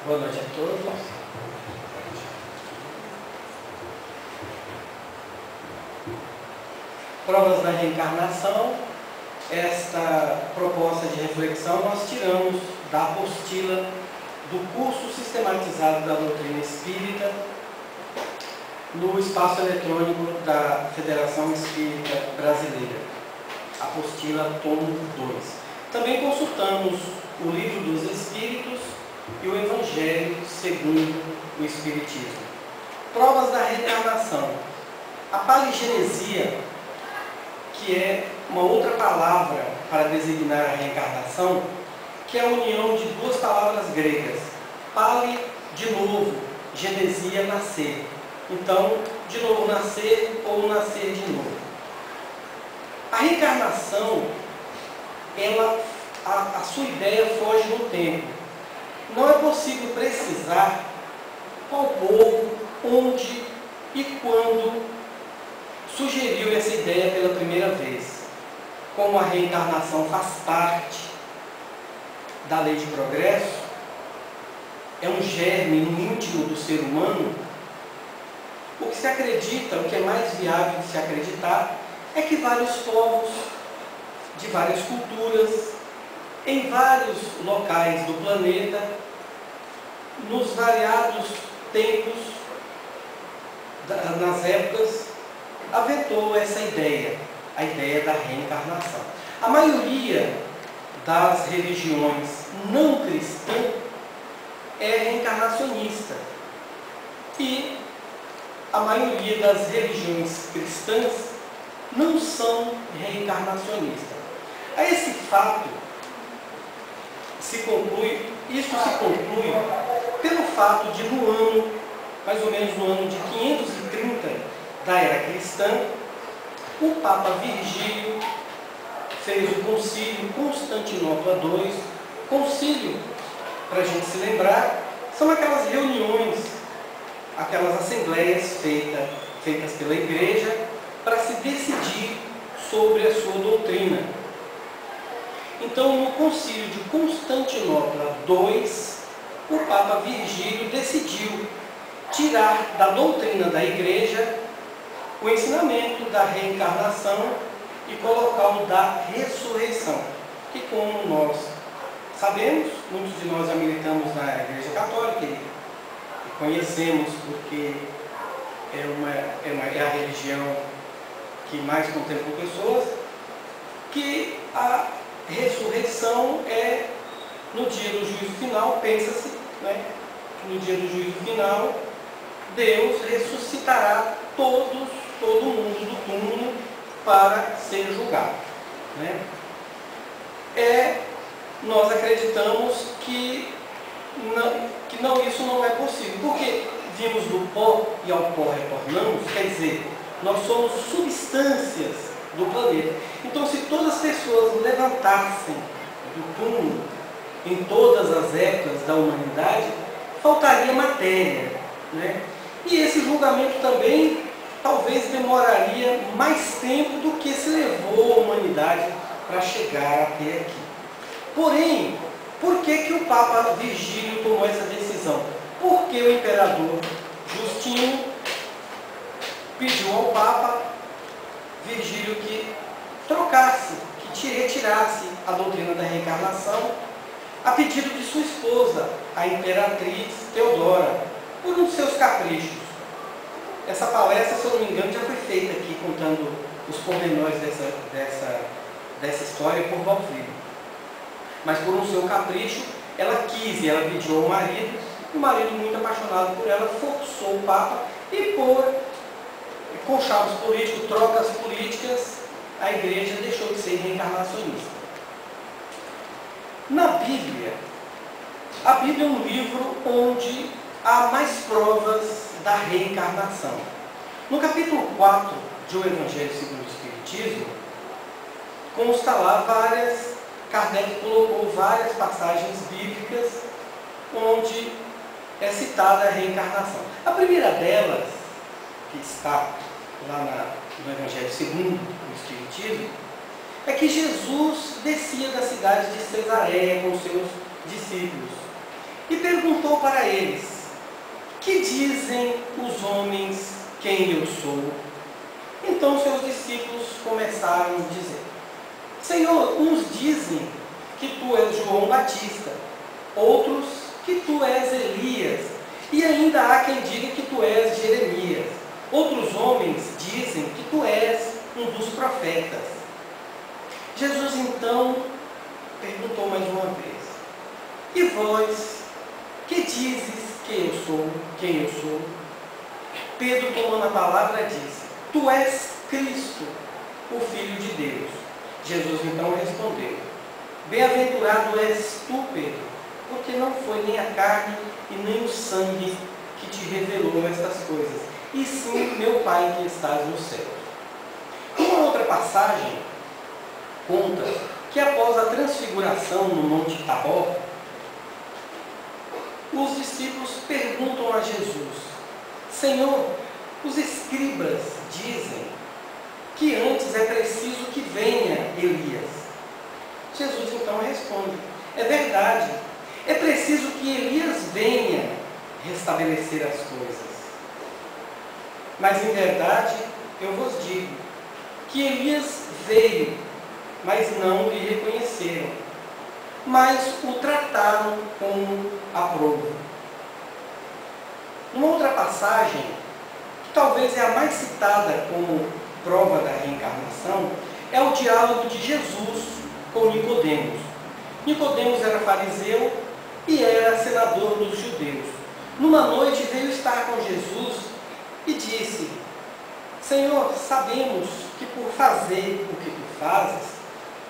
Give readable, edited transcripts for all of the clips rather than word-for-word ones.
Boa noite a todos. Provas da reencarnação. Esta proposta de reflexão nós tiramos da apostila do curso sistematizado da doutrina espírita no espaço eletrônico da Federação Espírita Brasileira, apostila tomo 2. Também consultamos o Livro dos Espíritos e o Evangelho segundo o Espiritismo. Provas da reencarnação. A paligenesia, que é uma outra palavra para designar a reencarnação, que é a união de duas palavras gregas. Pali, de novo, genesia, nascer. Então, de novo nascer ou nascer de novo. A reencarnação, a sua ideia foge no tempo. Não é possível precisar qual povo, onde e quando sugeriu essa ideia pela primeira vez. Como a reencarnação faz parte da lei de progresso, é um germe no íntimo do ser humano, o que se acredita, o que é mais viável de se acreditar, é que vários povos, de várias culturas, em vários locais do planeta, nos variados tempos, nas épocas, aventou essa ideia, a ideia da reencarnação. A maioria das religiões não cristãs é reencarnacionista. E a maioria das religiões cristãs não são reencarnacionistas. A esse fato isso se conclui pelo fato de no ano, mais ou menos no ano de 530 da era cristã, o Papa Virgílio fez o concílio Constantinopla II. Concílio, para a gente se lembrar, são aquelas reuniões, aquelas assembleias feitas pela igreja para se decidir sobre a sua doutrina. Então, no concílio de Constantinopla II, o Papa Virgílio decidiu tirar da doutrina da igreja o ensinamento da reencarnação e colocar o da ressurreição, que, como nós sabemos, muitos de nós já militamos na Igreja Católica e conhecemos, porque é a religião que mais contemplou pessoas, que a ressurreição é no dia do juízo final. Pensa-se, que no dia do juízo final Deus ressuscitará todo mundo do túmulo para ser julgado. Nós acreditamos que isso não é possível, porque vimos do pó e ao pó retornamos, quer dizer, nós somos substâncias do planeta. Então, se todas as pessoas levantassem do túmulo em todas as épocas da humanidade, faltaria matéria. E esse julgamento também talvez demoraria mais tempo do que se levou a humanidade para chegar até aqui. Porém, por que o Papa Virgílio tomou essa decisão? Porque o imperador Justino pediu ao Papa Virgílio que trocasse, que retirasse a doutrina da reencarnação a pedido de sua esposa, a imperatriz Teodora, por um de seus caprichos. Essa palestra, se eu não me engano, já foi feita aqui, contando os pormenores dessa história por Valfrido. Mas por um seu capricho, ela quis e ela pediu ao marido, e o marido, muito apaixonado por ela, forçou o Papa, e por conchavos políticos, trocas políticas, a igreja deixou de ser reencarnacionista. Na Bíblia, a Bíblia é um livro onde há mais provas da reencarnação. No capítulo 4 de O Evangelho segundo o Espiritismo, consta lá Kardec colocou várias passagens bíblicas onde é citada a reencarnação. A primeira delas, que está lá no Evangelho segundo o Espiritismo, é que Jesus descia da cidade de Cesareia com seus discípulos. e perguntou para eles: que dizem os homens quem eu sou? Então seus discípulos começaram a dizer: Senhor, uns dizem que tu és João Batista, outros que tu és Elias, e ainda há quem diga que tu és Jeremias. Outros homens dizem que tu és um dos profetas. Jesus então perguntou mais uma vez: e vós, que dizes que eu sou, quem eu sou? Pedro, tomando a palavra, disse: tu és Cristo, o Filho de Deus. Jesus então respondeu: bem-aventurado és tu, Pedro, porque não foi nem a carne e nem o sangue que te revelou estas coisas, e sim meu Pai que estás no céu. Uma outra passagem conta que após a transfiguração no Monte Tabor, os discípulos perguntam a Jesus: Senhor, os escribas dizem que antes é preciso que venha Elias. Jesus então responde: é verdade, é preciso que Elias venha restabelecer as coisas. Mas em verdade, eu vos digo que Elias veio, mas não lhe reconheceram, mas o trataram como aprovo. Numa outra passagem, que talvez é a mais citada como prova da reencarnação, é o diálogo de Jesus com Nicodemos. Nicodemos era fariseu e era senador dos judeus. Numa noite veio estar com Jesus e disse: Senhor, sabemos que por fazer o que tu fazes,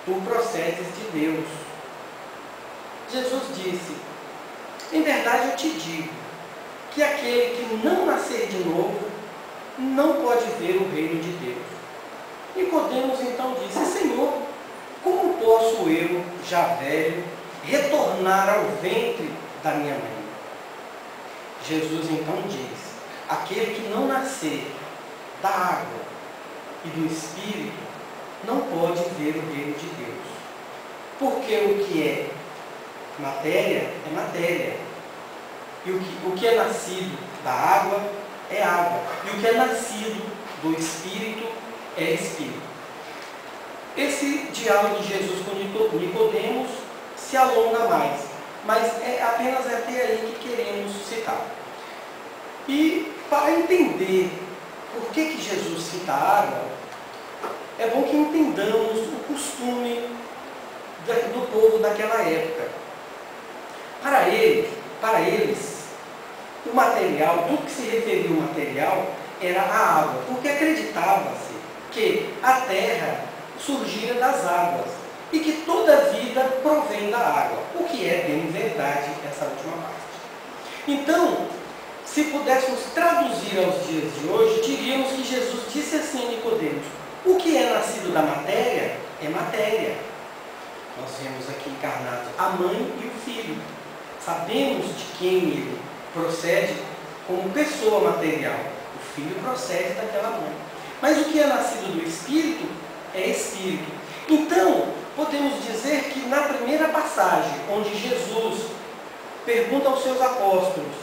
tu procedes de Deus. Jesus disse: em verdade eu te digo que aquele que não nascer de novo não pode ver o reino de Deus. Nicodemos então disse: Senhor, como posso eu, já velho, retornar ao ventre da minha mãe? Jesus então diz: aquele que não nascer da água e do Espírito não pode ver o reino de Deus. Porque o que é matéria é matéria. E o que é nascido da água é água. E o que é nascido do Espírito é Espírito. Esse diálogo de Jesus com Nicodemos se alonga mais, mas é apenas até aí que queremos citar. E para entender por que Jesus cita a água, é bom que entendamos o costume do povo daquela época. Para eles, o material, tudo que se referia ao material, era a água, porque acreditava-se que a terra surgira das águas e que toda a vida provém da água, o que é bem verdade essa última parte. Então, se pudéssemos traduzir aos dias de hoje, diríamos que Jesus disse assim a Nicodemos: o que é nascido da matéria é matéria. Nós vemos aqui encarnados a mãe e o filho. Sabemos de quem ele procede como pessoa material. O filho procede daquela mãe. Mas o que é nascido do Espírito é Espírito. Então, podemos dizer que na primeira passagem, onde Jesus pergunta aos seus apóstolos: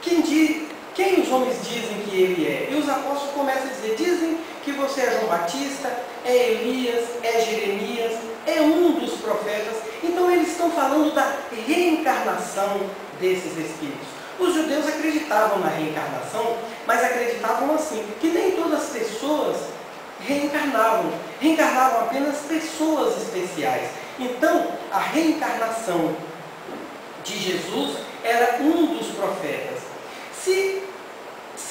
quem os homens dizem que ele é? E os apóstolos começam a dizer: dizem que você é João Batista, é Elias, é Jeremias, é um dos profetas. Então eles estão falando da reencarnação desses espíritos. Os judeus acreditavam na reencarnação, mas acreditavam assim, que nem todas as pessoas reencarnavam apenas pessoas especiais. Então, a reencarnação de Jesus era um dos profetas. Se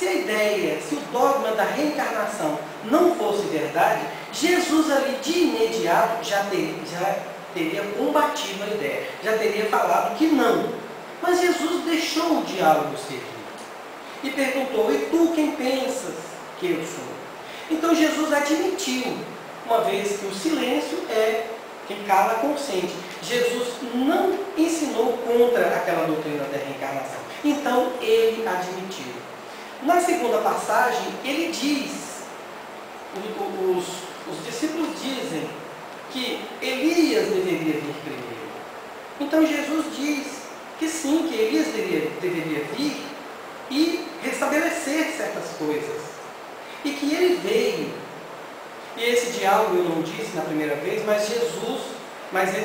a ideia, se o dogma da reencarnação não fosse verdade, Jesus ali de imediato já teria combatido a ideia, já teria falado que não. Mas Jesus deixou o diálogo seguir e perguntou: e tu quem pensas que eu sou? Então Jesus admitiu, uma vez que o silêncio é quem cala consente. Jesus não ensinou contra aquela doutrina da reencarnação. Então ele admitiu. Na segunda passagem, ele diz, os discípulos dizem que Elias deveria vir primeiro. Então Jesus diz que sim, que Elias deveria vir e restabelecer certas coisas. E que ele veio. E esse diálogo eu não disse na primeira vez, mas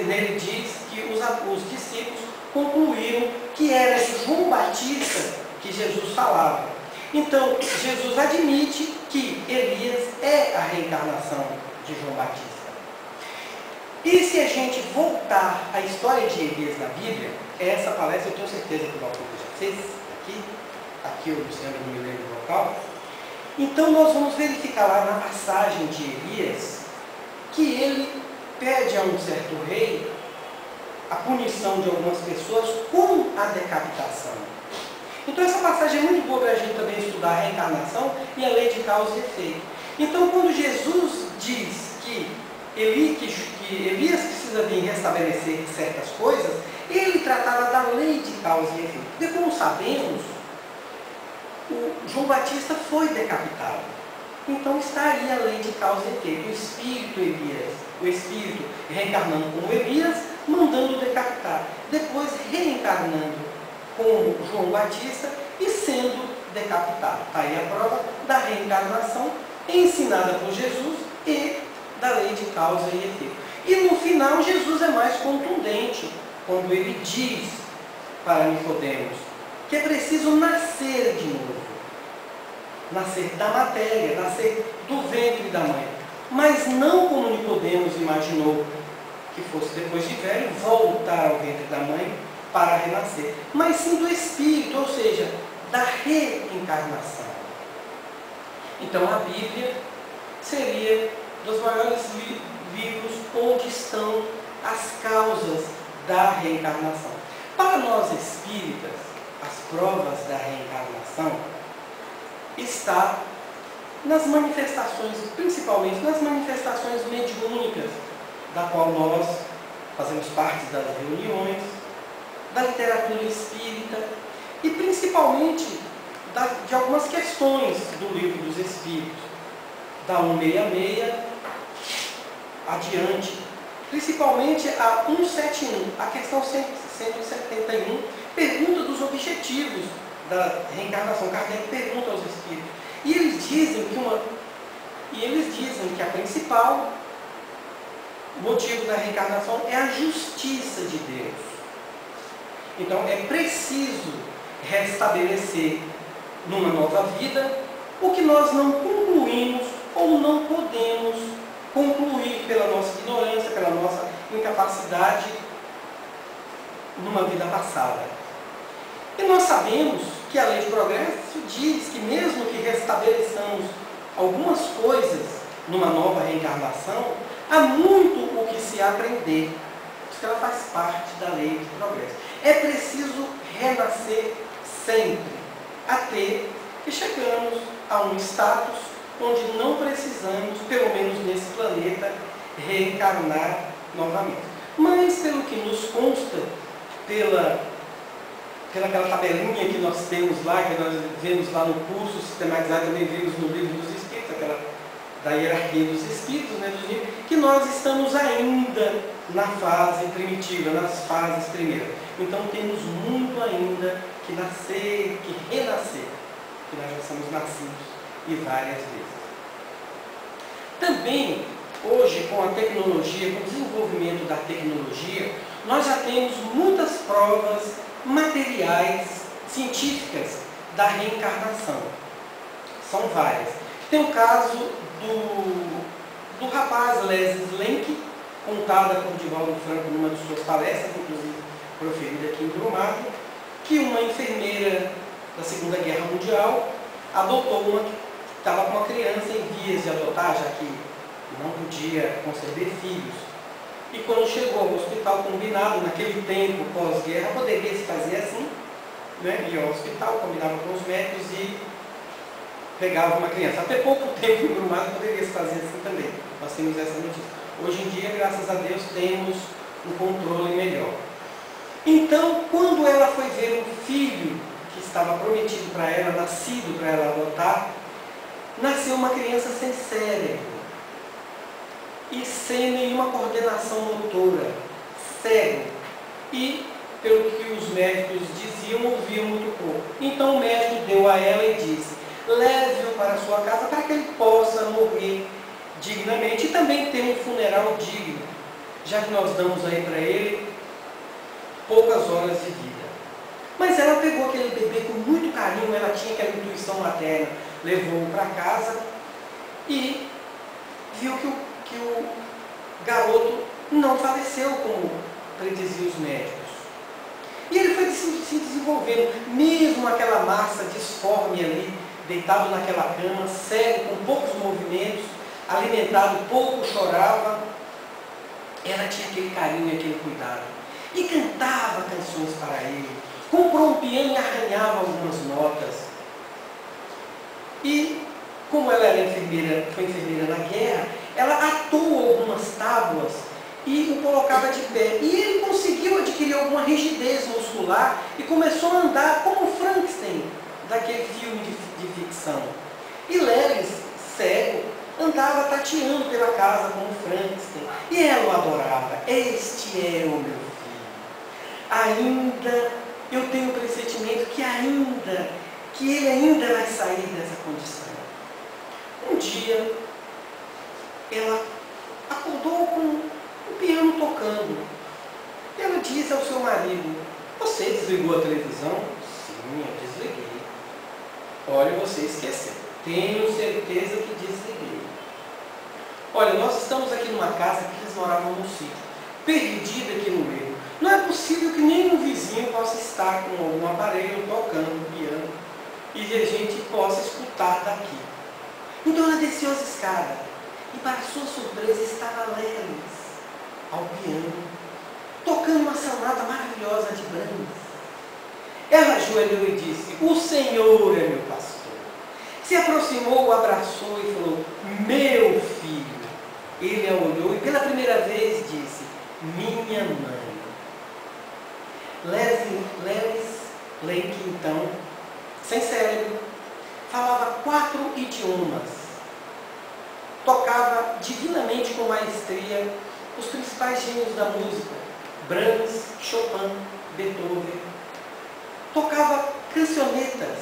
nele diz que os discípulos concluíram que era de João Batista que Jesus falava. Então, Jesus admite que Elias é a reencarnação de João Batista. E se a gente voltar à história de Elias na Bíblia, essa palestra eu tenho certeza que o Valdir já fez aqui o Luciano não me lembro do local. Então nós vamos verificar lá na passagem de Elias que ele pede a um certo rei a punição de algumas pessoas com a decapitação. Então essa passagem é muito boa para a gente também estudar a reencarnação e a lei de causa e efeito. Então quando Jesus diz que Elias precisa vir restabelecer certas coisas, ele tratava da lei de causa e efeito. Porque como sabemos, o João Batista foi decapitado. Então estaria a lei de causa e efeito. O Espírito reencarnando como Elias, mandando decapitar. Depois reencarnando como João Batista e sendo decapitado. Está aí a prova da reencarnação ensinada por Jesus e da lei de causa e efeito. E no final Jesus é mais contundente quando ele diz para Nicodemos que é preciso nascer de novo. Nascer da matéria, nascer do ventre da mãe. Mas não como Nicodemos imaginou que fosse depois de velho voltar ao ventre da mãe para renascer, mas sim do Espírito, ou seja, da reencarnação. Então a Bíblia seria dos maiores livros onde estão as causas da reencarnação. Para nós espíritas, as provas da reencarnação está nas manifestações, principalmente nas manifestações mediúnicas, da qual nós fazemos parte das reuniões, da literatura espírita e principalmente de algumas questões do Livro dos Espíritos, da 166 adiante, principalmente a 171, a questão 171, pergunta dos objetivos da reencarnação. Kardec pergunta aos espíritos. E eles dizem que a principal motivo da reencarnação é a justiça de Deus. Então é preciso restabelecer numa nova vida o que nós não concluímos ou não podemos concluir pela nossa ignorância, pela nossa incapacidade numa vida passada. E nós sabemos que a lei de progresso diz que mesmo que restabeleçamos algumas coisas numa nova reencarnação, há muito o que se aprender. Isso ela faz parte da lei de progresso. É preciso renascer sempre, até que chegamos a um status onde não precisamos, pelo menos nesse planeta, reencarnar novamente. Mas, pelo que nos consta, pela aquela tabelinha que nós temos lá, que nós vemos lá no curso sistematizado, também vimos no Livro dos Espíritos, aquela da hierarquia dos Espíritos, né, dos níveis, que nós estamos ainda na fase primitiva, nas fases primeiras. Então temos muito ainda que nascer, que renascer, que nós já somos nascidos e várias vezes. Também, hoje, com a tecnologia, com o desenvolvimento da tecnologia, nós já temos muitas provas materiais, científicas da reencarnação. São várias. Tem o caso do rapaz Leslie Lenk, contada por Divaldo Franco numa de suas palestras, inclusive proferida aqui em Brumado, que uma enfermeira da Segunda Guerra Mundial adotou estava com uma criança em vias de adotar, já que não podia conceber filhos. E quando chegou ao hospital combinado, naquele tempo pós-guerra, poderia se fazer assim, né? Ia ao hospital, combinava com os médicos e pegava uma criança. Até pouco tempo em Brumado poderia se fazer assim também. Nós temos essa notícia. Hoje em dia, graças a Deus, temos um controle melhor. Então, quando ela foi ver um filho que estava prometido para ela, nascido para ela adotar, nasceu uma criança sem cérebro e sem nenhuma coordenação motora, cego. E pelo que os médicos diziam, ouvia muito pouco. Então o médico deu a ela e disse: leve-o para a sua casa para que ele possa morrer dignamente e também ter um funeral digno, já que nós damos aí para ele poucas horas de vida. Mas ela pegou aquele bebê com muito carinho, ela tinha aquela intuição materna, levou-o para casa e viu que o garoto não faleceu como prediziam os médicos. E ele foi se desenvolvendo, mesmo aquela massa disforme ali, deitado naquela cama, cego, com poucos movimentos, alimentado pouco, chorava. Ela tinha aquele carinho e aquele cuidado. E cantava canções para ele. Comprou um piano e arranhava algumas notas. E, como ela era enfermeira, foi enfermeira na guerra, ela atou algumas tábuas e o colocava de pé. E ele conseguiu adquirir alguma rigidez muscular e começou a andar como Frankenstein, daquele filme de ficção. E Lelis, cego, andava tateando pela casa como Frankenstein. E ela o adorava. Este é o meu filho. Ainda, eu tenho o pressentimento que ele ainda vai sair dessa condição. Um dia, ela acordou com o piano tocando. E ela disse ao seu marido: você desligou a televisão? Sim, eu desliguei. Olha, você esqueceu. Tenho certeza que desliguei. Olha, nós estamos aqui numa casa que eles moravam no sítio, perdida aqui no meio. Não é possível que nenhum vizinho possa estar com algum aparelho tocando piano e a gente possa escutar daqui. Então ela desceu as escadas e, para sua surpresa, estava Lelis ao piano, tocando uma sonata maravilhosa de Brahms. Ela ajoelhou e disse: o Senhor é meu pastor. Se aproximou, o abraçou e falou: meu filho. Ele a olhou e pela primeira vez disse: minha mãe. Lelis Lenk, então, sem cérebro, falava 4 idiomas, tocava divinamente com maestria os principais gênios da música: Brahms, Chopin, Beethoven. Tocava cancionetas.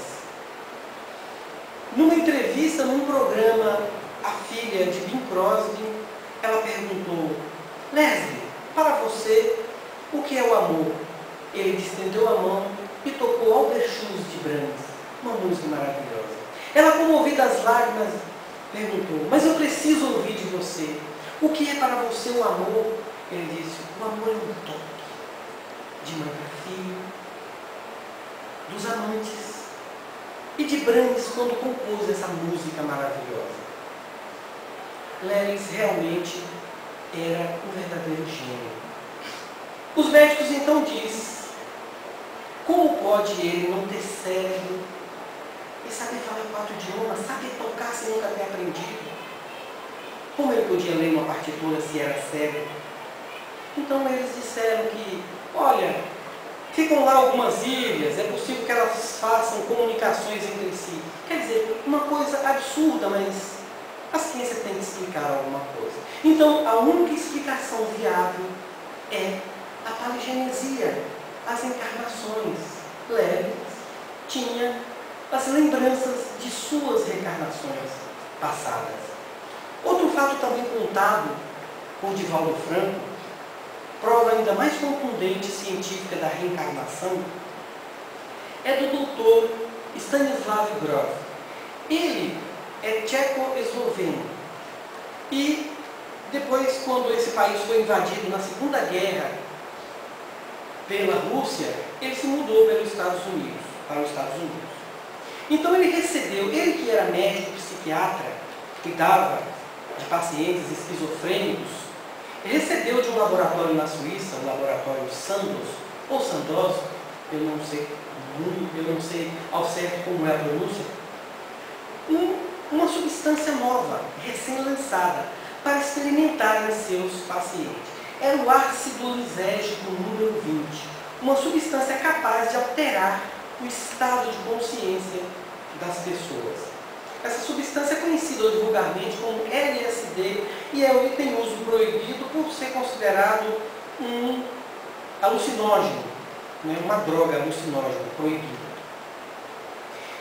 Numa entrevista, num programa, a filha de Bing Crosby, ela perguntou: Leslie, para você, o que é o amor? Ele estendeu a mão e tocou Alberchus de Brahms, uma música maravilhosa. Ela, comovida às lágrimas, perguntou: mas eu preciso ouvir de você. O que é para você o amor? Ele disse: o amor é um toque de mãe para filho, dos amantes e de Brahms quando compôs essa música maravilhosa. Lelis realmente era um verdadeiro gênio. Os médicos então dizem: como pode ele não ter cérebro e saber falar 4 idiomas, saber tocar se nunca ter aprendido? Como ele podia ler uma partitura se era cego? Então eles disseram que, olha, ficam lá algumas ilhas, é possível que elas façam comunicações entre si. Quer dizer, uma coisa absurda, mas a ciência tem que explicar alguma coisa. Então, a única explicação viável é a paligenesia, as encarnações. Lelis tinha as lembranças de suas reencarnações passadas. Outro fato também contado por Divaldo Franco, prova ainda mais contundente científica da reencarnação, é do doutor Stanislav Grof. Ele é tcheco-esloveno. E depois, quando esse país foi invadido na Segunda Guerra pela Rússia, ele se mudou para os Estados Unidos. Então ele recebeu, ele que era médico psiquiatra, cuidava de pacientes esquizofrênicos, recebeu de um laboratório na Suíça, o laboratório Sandoz, ou Sandoz, eu não sei ao certo como é a pronúncia, uma substância nova, recém-lançada, para experimentar em seus pacientes. Era o ácido lisérgico número 20, uma substância capaz de alterar o estado de consciência das pessoas. Essa substância é conhecida vulgarmente como LSD e é tem uso proibido por ser considerado um alucinógeno. né, uma droga alucinógena proibida.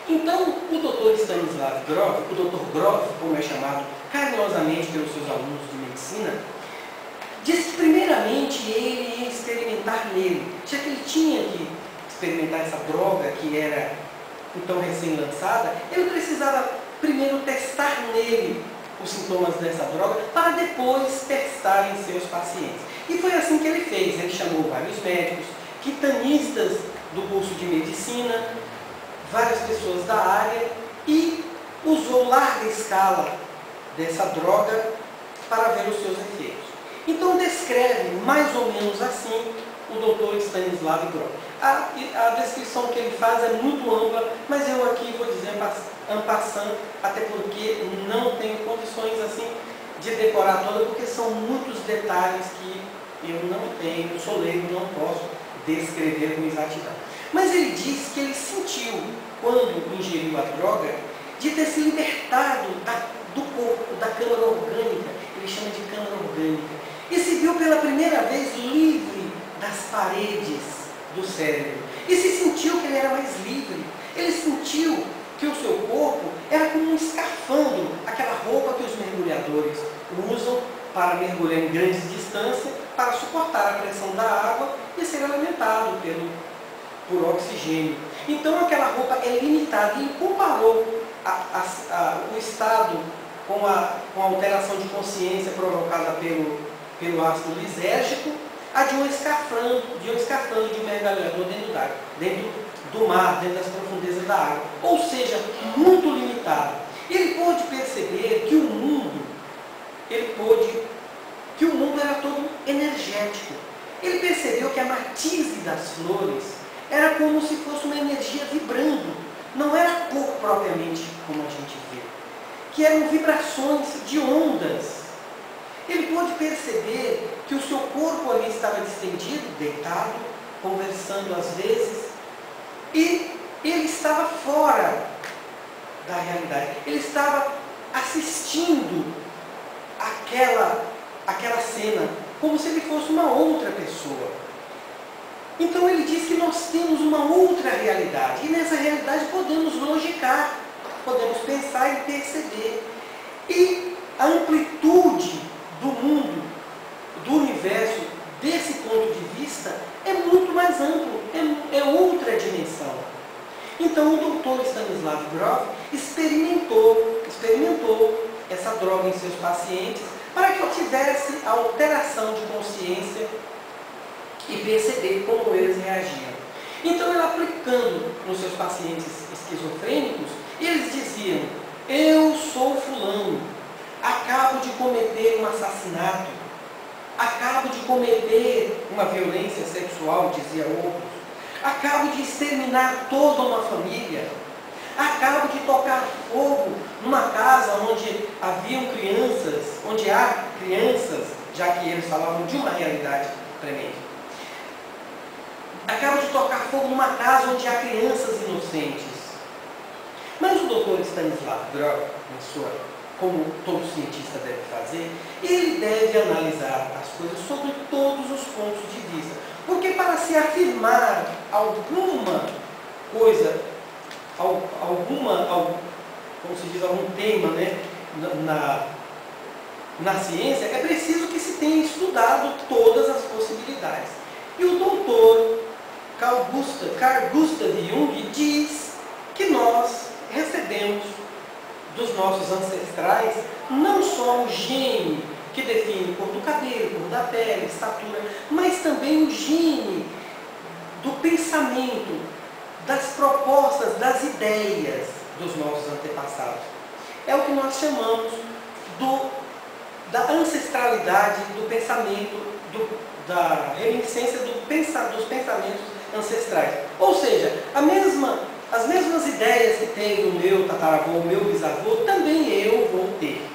Então, o Dr. Stanislav Grof, o Dr. Grof, como é chamado carinhosamente pelos seus alunos de medicina, diz que primeiramente ele ia experimentar nele, já que ele tinha que experimentar essa droga que era então recém-lançada, ele precisava primeiro testar nele os sintomas dessa droga para depois testar em seus pacientes. E foi assim que ele fez. Ele chamou vários médicos, quitanistas do curso de medicina, várias pessoas da área e usou larga escala dessa droga para ver os seus efeitos. Então descreve mais ou menos assim o Dr. Stanislav Grof. A descrição que ele faz é muito ampla, mas eu aqui vou dizer en passant, até porque não tenho condições assim de decorar toda, porque são muitos detalhes que eu não tenho, eu sou leigo, não posso descrever com exatidão. Mas ele diz que ele sentiu, quando ingeriu a droga, de ter se libertado do corpo, da câmara orgânica, ele chama de câmara orgânica, e se viu pela primeira vez livre das paredes do cérebro. E se sentiu que ele era mais livre. Ele sentiu que o seu corpo era como um escafandro, aquela roupa que os mergulhadores usam para mergulhar em grandes distâncias, para suportar a pressão da água e ser alimentado por oxigênio. Então aquela roupa é limitada. E ele comparou o estado com a alteração de consciência provocada pelo ácido lisérgico, a de um escafandro de um mergulhador dentro do mar, dentro das profundezas da água. Ou seja, muito limitado. Ele pôde perceber que o mundo era todo energético. Ele percebeu que a matize das flores era como se fosse uma energia vibrando. Não era cor propriamente como a gente vê. Que eram vibrações de ondas. Ele pôde perceber que o seu corpo ali estava distendido, deitado, conversando às vezes, e ele estava fora da realidade. Ele estava assistindo aquela cena, como se ele fosse uma outra pessoa. Então ele diz que nós temos uma outra realidade, e nessa realidade podemos logicar, podemos pensar e perceber. E a amplitude do mundo, do universo, desse ponto de vista, é muito mais amplo, é outra dimensão. Então o Dr. Stanislav Grof experimentou essa droga em seus pacientes para que tivesse a alteração de consciência e perceber como eles reagiam. Então ele aplicando nos seus pacientes esquizofrênicos, eles diziam: eu sou fulano, acabo de cometer um assassinato, acabo de cometer uma violência sexual, dizia outros, acabo de exterminar toda uma família, acabo de tocar fogo numa casa onde haviam crianças, onde há crianças, já que eles falavam de uma realidade tremenda. Acabo de tocar fogo numa casa onde há crianças inocentes. Mas o Dr. Stanislav Grof, como todo cientista deve fazer, ele deve analisar as coisas sobre todos os pontos de vista. Porque para se afirmar alguma coisa, como se diz, algum tema, né, na ciência, é preciso que se tenha estudado todas as possibilidades. E o doutor Carl Gustav Jung diz que nós recebemos dos nossos ancestrais não só o gene que define cor do cabelo, cor da pele, estatura, mas também o gene do pensamento, das propostas, das ideias dos nossos antepassados. É o que nós chamamos da ancestralidade do pensamento, da reminiscência dos pensamentos ancestrais. Ou seja, as mesmas ideias que tem o meu tataravô, o meu bisavô, também eu vou ter.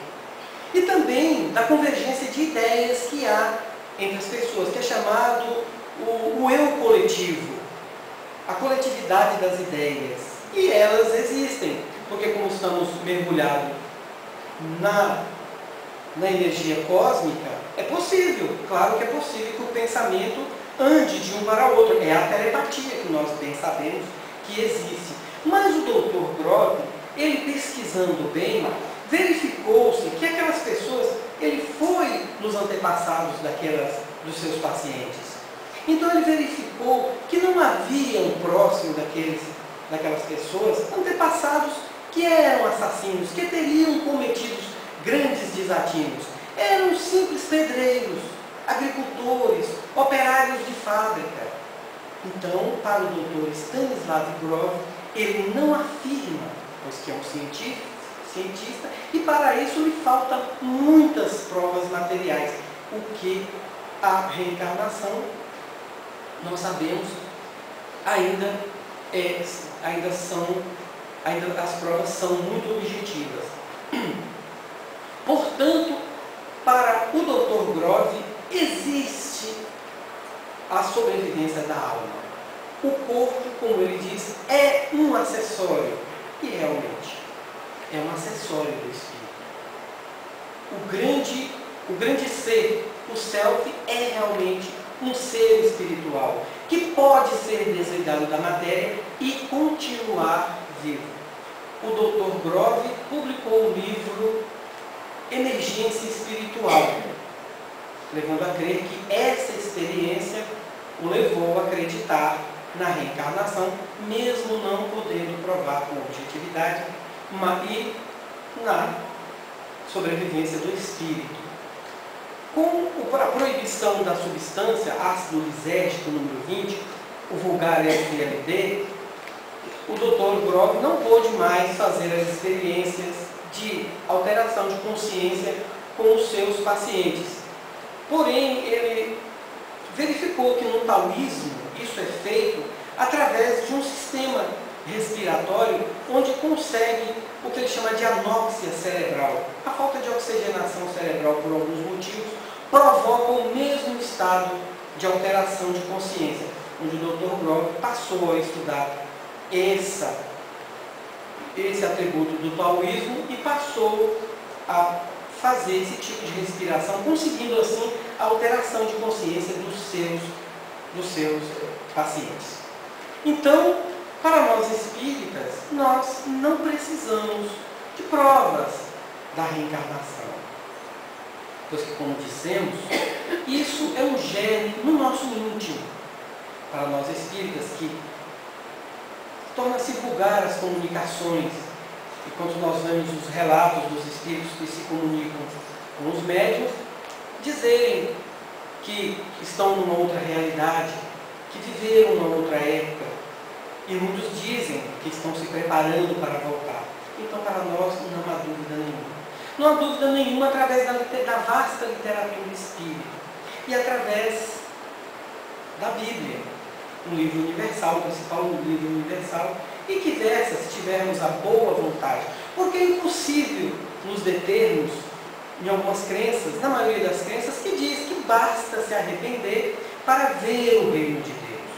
E também da convergência de ideias que há entre as pessoas, que é chamado o eu coletivo, a coletividade das ideias. E elas existem, porque como estamos mergulhados na energia cósmica, é possível, claro que é possível que o pensamento ande de um para o outro. É a telepatia que nós bem sabemos que existe. Mas o Dr. Grove, ele pesquisando bem, verificou-se que aquelas pessoas, ele foi nos antepassados dos seus pacientes. Então ele verificou que não havia um próximo daquelas pessoas, antepassados que eram assassinos, que teriam cometido grandes desatinos. Eram simples pedreiros, agricultores, operários de fábrica. Então, para o Dr. Stanislav Grof, ele não afirma, pois que é um cientista, e para isso lhe faltam muitas provas materiais. O que a reencarnação, nós sabemos, ainda as provas são muito objetivas. Portanto, para o Dr. Grove, existe a sobrevivência da alma. O corpo, como ele diz, é um acessório. E realmente, é um acessório do espírito. O grande ser, o self, é realmente um ser espiritual, que pode ser desligado da matéria e continuar vivo. O Dr. Grove publicou o livro Emergência Espiritual, levando a crer que essa experiência o levou a acreditar na reencarnação, mesmo não podendo provar com objetividade, e na sobrevivência do espírito. Com a proibição da substância ácido lisérgico número 20, o vulgar FLD, o Dr. Grove não pôde mais fazer as experiências de alteração de consciência com os seus pacientes. Porém, ele verificou que no taoísmo isso é feito através de um sistema respiratório onde consegue o que ele chama de anóxia cerebral. A falta de oxigenação cerebral, por alguns motivos, provoca o mesmo estado de alteração de consciência, onde o Dr. Grove passou a estudar esse atributo do taoísmo e passou a fazer esse tipo de respiração, conseguindo assim a alteração de consciência dos seus pacientes. Então, para nós espíritas, nós não precisamos de provas da reencarnação. Pois que, como dissemos, isso é um gene no nosso íntimo. Para nós espíritas, que torna-se vulgar as comunicações. Enquanto nós vemos os relatos dos espíritos que se comunicam com os médiuns, dizerem que estão numa outra realidade, que viveram numa outra época, e muitos dizem que estão se preparando para voltar. Então, para nós, não há dúvida nenhuma. Não há dúvida nenhuma através da vasta literatura espírita e através da Bíblia, um livro universal, o principal livro universal, e que versa, se tivermos a boa vontade. Porque é impossível nos determos em algumas crenças, na maioria das crenças, que diz que basta se arrepender para ver o reino de Deus.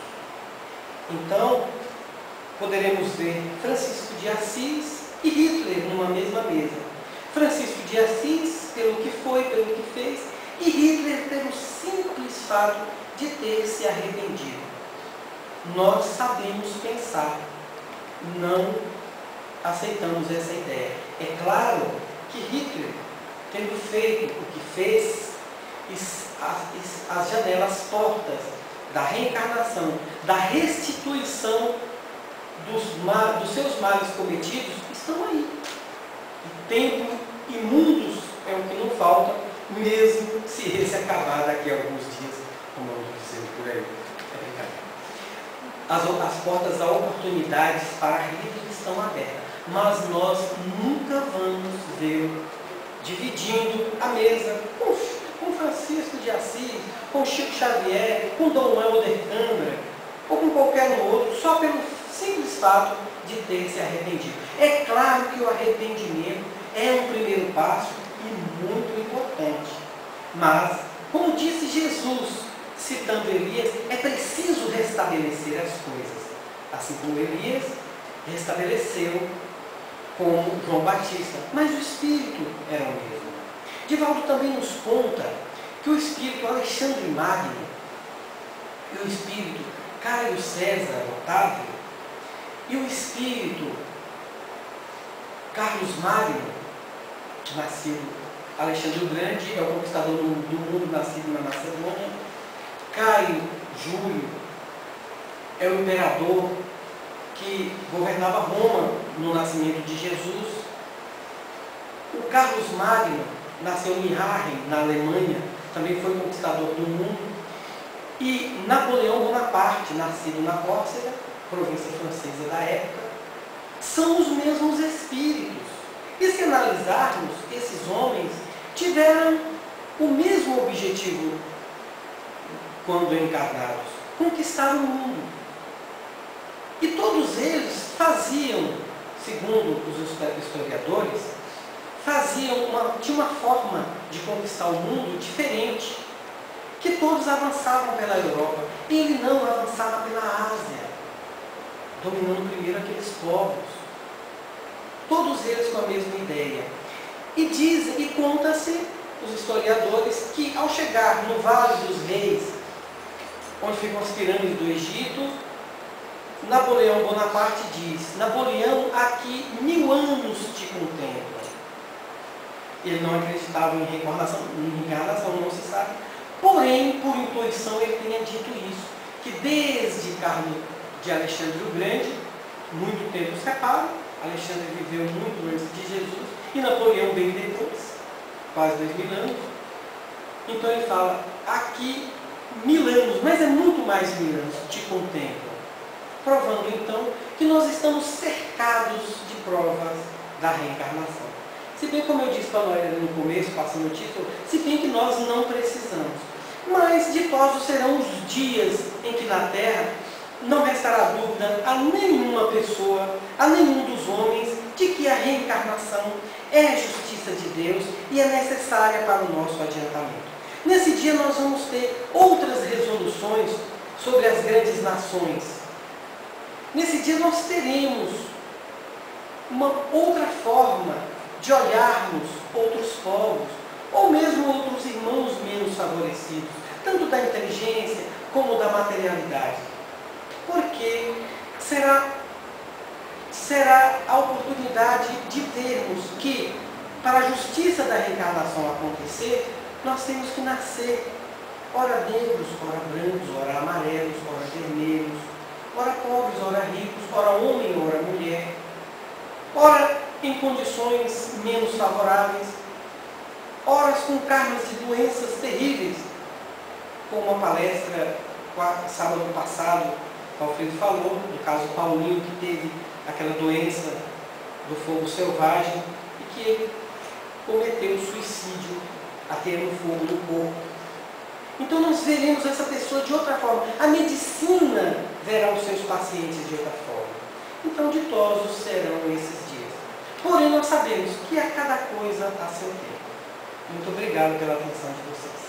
Então, poderemos ver Francisco de Assis e Hitler numa mesma mesa. Francisco de Assis, pelo que foi, pelo que fez, e Hitler pelo simples fato de ter se arrependido. Nós sabemos pensar, não aceitamos essa ideia. É claro que Hitler, tendo feito o que fez, as janelas tortas da reencarnação, da restituição dos seus males cometidos, estão aí. O tempo e mundos é o que não falta, mesmo se esse acabar daqui a alguns dias, como eu estou dizendo por aí. É brincadeira. As portas da oportunidades para a vida estão abertas, mas nós nunca vamos vê-lo dividindo a mesa com Francisco de Assis, com Chico Xavier, com Dom Helder Câmara, ou com qualquer outro, só pelo simples fato de ter se arrependido. É claro que o arrependimento é um primeiro passo e muito importante. Mas, como disse Jesus, citando Elias, é preciso restabelecer as coisas. Assim como Elias restabeleceu com João Batista. Mas o Espírito era o mesmo. Divaldo também nos conta que o Espírito Alexandre Magno, e o espírito Caio César Otávio, e o espírito Carlos Magno, nascido Alexandre o Grande, é o conquistador do mundo, nascido na Macedônia. Caio Júlio é o imperador que governava Roma no nascimento de Jesus. O Carlos Magno nasceu em Haarlem, na Alemanha, também foi conquistador do mundo. E Napoleão Bonaparte, nascido na Córcega, província francesa da época, são os mesmos espíritos. E se analisarmos, esses homens tiveram o mesmo objetivo quando encarnados: conquistar o mundo. E todos eles faziam, segundo os historiadores, tinha uma forma de conquistar o mundo diferente, que todos avançavam pela Europa. Ele não avançava pela Ásia, dominando primeiro aqueles povos. Todos eles com a mesma ideia. E conta-se, os historiadores, que ao chegar no Vale dos Reis, onde ficam as pirâmides do Egito, Napoleão Bonaparte diz: Napoleão, aqui 1000 anos te contempla. Ele não acreditava em reencarnação, não se sabe. Porém, por intuição, ele tinha dito isso, que desde Carlos de Alexandre o Grande, muito tempo se separa. Alexandre viveu muito antes de Jesus e Napoleão bem depois, quase 2000 anos. Então ele fala: aqui 1000 anos, mas é muito mais de 1000 anos, te contempla. Provando então que nós estamos cercados de provas da reencarnação. Se bem, como eu disse para nós no começo, passando o título, se bem que nós não precisamos. Mas ditosos serão os dias em que na Terra não restará dúvida a nenhuma pessoa, a nenhum dos homens, de que a reencarnação é a justiça de Deus e é necessária para o nosso adiantamento. Nesse dia nós vamos ter outras resoluções sobre as grandes nações. Nesse dia nós teremos uma outra forma de olharmos outros povos, ou mesmo outros irmãos menos favorecidos, tanto da inteligência como da materialidade. Porque será a oportunidade de vermos que, para a justiça da reencarnação acontecer, nós temos que nascer, ora negros, ora brancos, ora amarelos, ora vermelhos, ora pobres, ora ricos, ora homem, ora mulher, ora em condições menos favoráveis, ora com cargas de doenças terríveis, como a palestra sábado passado, o Alfredo falou, do caso Paulinho, que teve aquela doença do fogo selvagem e que ele cometeu suicídio ateando fogo no corpo. Então nós veremos essa pessoa de outra forma. A medicina verá os seus pacientes de outra forma. Então ditosos serão esses dias. Porém nós sabemos que a cada coisa há seu tempo. Muito obrigado pela atenção de vocês.